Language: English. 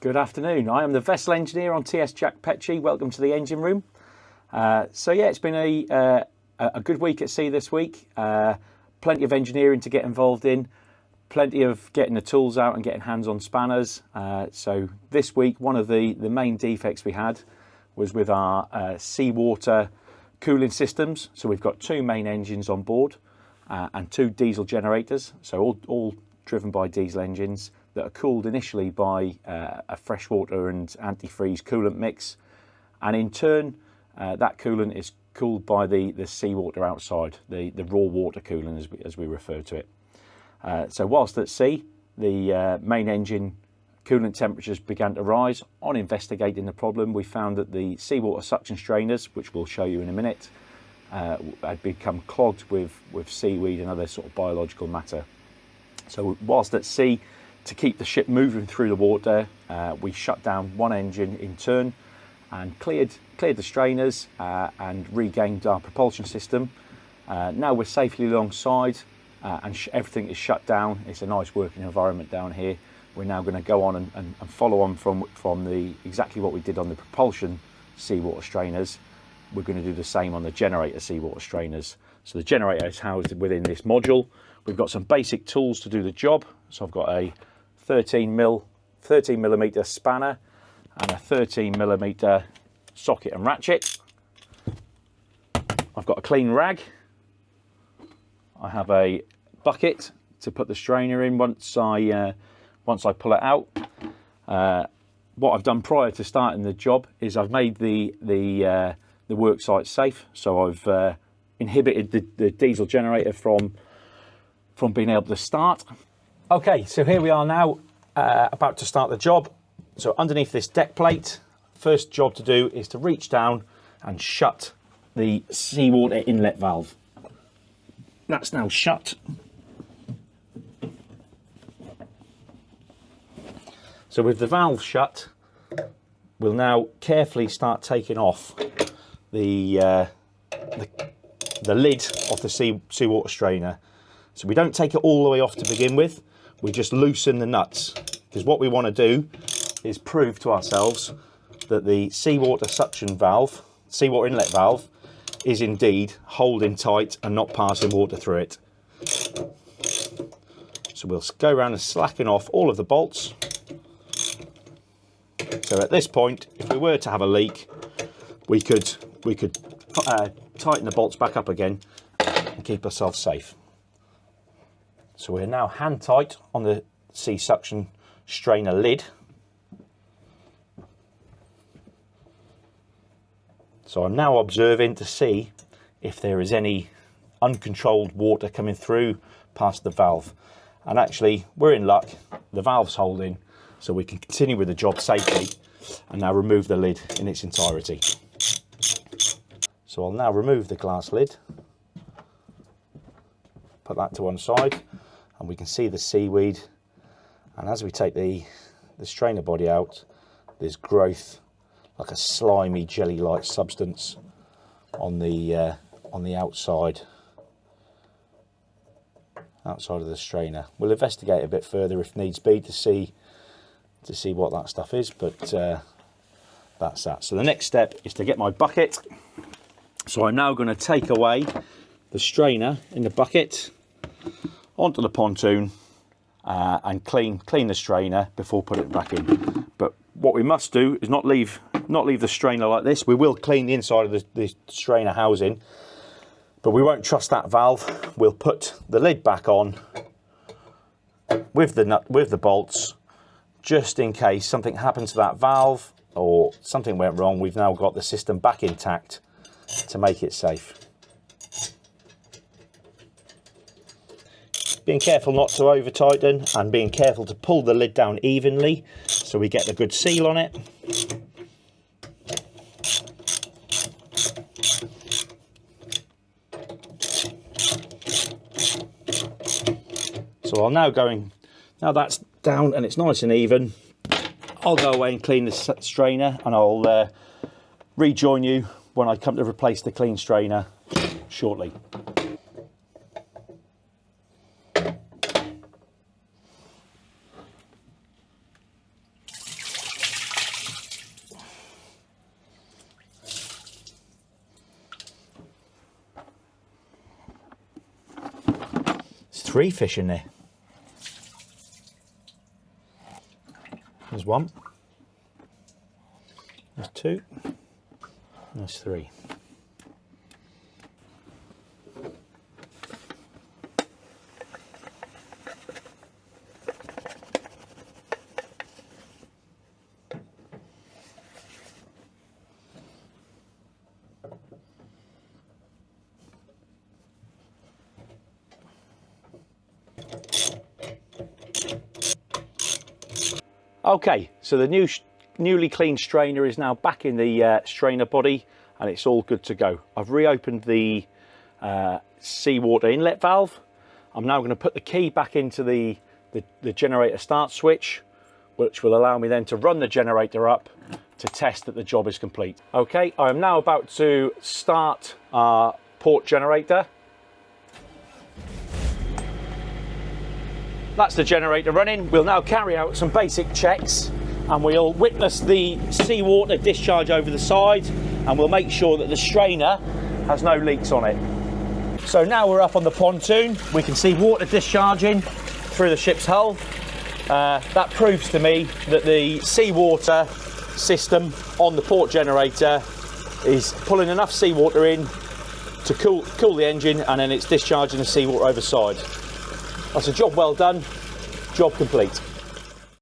Good afternoon. I am the vessel engineer on TS Jack Petchey. Welcome to the engine room. So yeah, it's been a good week at sea this week. Plenty of engineering to get involved in, plenty of getting the tools out and getting hands on spanners. So this week, one of the main defects we had was with our seawater cooling systems. So we've got two main engines on board and two diesel generators. So all driven by diesel engines that are cooled initially by a freshwater and antifreeze coolant mix, and in turn that coolant is cooled by the seawater outside, the raw water coolant as we refer to it. So whilst at sea, the main engine coolant temperatures began to rise. On investigating the problem, we found that the seawater suction strainers, which we'll show you in a minute, had become clogged with seaweed and other sort of biological matter. So whilst at sea, to keep the ship moving through the water, we shut down one engine in turn and cleared the strainers and regained our propulsion system. Now we're safely alongside and everything is shut down. It's a nice working environment down here. We're now going to go on and follow on from exactly what we did on the propulsion seawater strainers. We're going to do the same on the generator seawater strainers. So the generator is housed within this module. We've got some basic tools to do the job. So I've got a 13mm spanner and a 13mm socket and ratchet. I've got a clean rag. I have a bucket to put the strainer in once I pull it out. What I've done prior to starting the job is I've made the work site safe. So I've inhibited the diesel generator from being able to start. Okay, so here we are now about to start the job. So underneath this deck plate, first job to do is to reach down and shut the seawater inlet valve. That's now shut. So with the valve shut, we'll now carefully start taking off the lid off the seawater strainer. So we don't take it all the way off to begin with. We just loosen the nuts, because what we want to do is prove to ourselves that the seawater suction valve, seawater inlet valve, is indeed holding tight and not passing water through it. So we'll go around and slacken off all of the bolts. So at this point, if we were to have a leak, we could tighten the bolts back up again and keep ourselves safe. So we're now hand tight on the sea suction strainer lid. So I'm now observing to see if there is any uncontrolled water coming through past the valve. And actually, we're in luck, the valve's holding, so we can continue with the job safely and now remove the lid in its entirety. So I'll now remove the glass lid, put that to one side, and we can see the seaweed. And as we take the strainer body out, there's growth like a slimy jelly-like substance on the outside of the strainer. We'll investigate a bit further if needs be to see what that stuff is, but that's that. So the next step is to get my bucket. So I'm now going to take away the strainer in the bucket onto the pontoon and clean the strainer before putting it back in. But what we must do is not leave the strainer like this. We will clean the inside of the strainer housing, but we won't trust that valve. We'll put the lid back on with the bolts, just in case something happened to that valve or something went wrong. We've now got the system back intact to make it safe. Being careful not to over tighten and being careful to pull the lid down evenly so we get the good seal on it. So I'll now now that's down and it's nice and even, I'll go away and clean the strainer, and I'll rejoin you when I come to replace the clean strainer shortly. 3 fish in there. There's 1. There's 2. There's 3. Okay, so the newly cleaned strainer is now back in the strainer body and it's all good to go. I've reopened the seawater inlet valve. I'm now going to put the key back into the generator start switch, which will allow me then to run the generator up to test that the job is complete. Okay, I am now about to start our port generator. That's the generator running. We'll now carry out some basic checks and we'll witness the seawater discharge over the side and we'll make sure that the strainer has no leaks on it. So now we're up on the pontoon. We can see water discharging through the ship's hull. That proves to me that the seawater system on the port generator is pulling enough seawater in to cool the engine, and then it's discharging the seawater over side. That's a job well done, job complete.